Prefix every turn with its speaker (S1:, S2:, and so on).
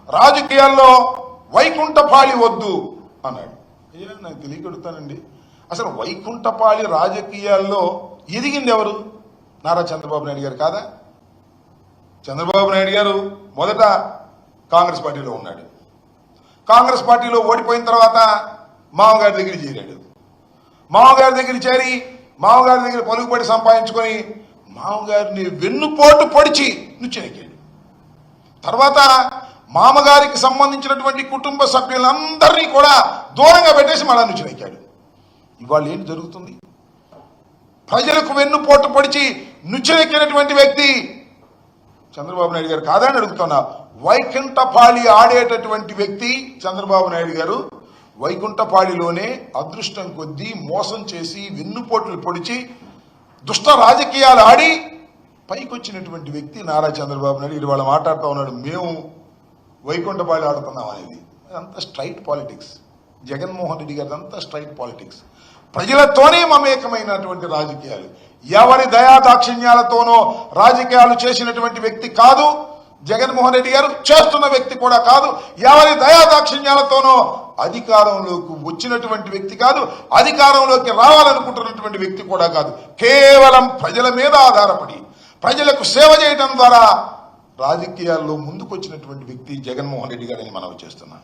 S1: రాజకీయాల్లో వైకుంఠపాళి వద్దు అన్నాడు. అయ్యా నాకు తెలియగలుగుతానండి, అసలు వైకుంఠపాళి రాజకీయాల్లో ఎదిగింది ఎవరు? నారా చంద్రబాబు నాయుడు గారు కాదా? చంద్రబాబు నాయుడు గారు మొదట కాంగ్రెస్ పార్టీలో ఉన్నాడు. కాంగ్రెస్ పార్టీలో ఓడిపోయిన తర్వాత మామగారి దగ్గర చేరాడు. మామగారి దగ్గర చేరి మామగారి దగ్గర పలుకుబడి సంపాదించుకొని మామగారిని వెన్నుపోటు పొడిచి నుచ్చెనెక్కాడు. తర్వాత మామగారికి సంబంధించినటువంటి కుటుంబ సభ్యులందరినీ కూడా దూరంగా పెట్టేసి మళ్ళా నుచ్చెనెక్కాడు. ఇవాళ ఏంటి జరుగుతుంది? ప్రజలకు వెన్నుపోటు పొడిచి నుచ్చెనెక్కినటువంటి వ్యక్తి చంద్రబాబు నాయుడు గారు కాదని అడుగుతున్నా. వైకుంఠపాళి ఆడేటటువంటి వ్యక్తి చంద్రబాబు నాయుడు గారు. వైకుంఠపాళిలోనే అదృష్టం కొద్దీ మోసం చేసి వెన్నుపోట్లు పొడిచి దుష్ట రాజకీయాలు ఆడి పైకొచ్చినటువంటి వ్యక్తి నారా చంద్రబాబు నాయుడు. ఇవాళ మాట్లాడుతూ ఉన్నాడు మేము వైకుంఠపాళి ఆడుతున్నాం అనేది. అదంతా స్ట్రైట్ పాలిటిక్స్. జగన్మోహన్ రెడ్డి గారి అంతా స్ట్రైట్ పాలిటిక్స్. ప్రజలతోనే మమేకమైనటువంటి రాజకీయాలు. ఎవరి దయాదాక్షిణ్యాలతోనో రాజకీయాలు చేసినటువంటి వ్యక్తి కాదు జగన్మోహన్ రెడ్డి గారు, చేస్తున్న వ్యక్తి కూడా కాదు. ఎవరి దయాదాక్షిణ్యాలతోనో అధికారంలోకి వచ్చినటువంటి వ్యక్తి కాదు, అధికారంలోకి రావాలనుకుంటున్నటువంటి వ్యక్తి కూడా కాదు. కేవలం ప్రజల మీద ఆధారపడి ప్రజలకు సేవ చేయడం ద్వారా రాజకీయాల్లో ముందుకొచ్చినటువంటి వ్యక్తి జగన్మోహన్ రెడ్డి గారిని మనవి చేస్తున్నా.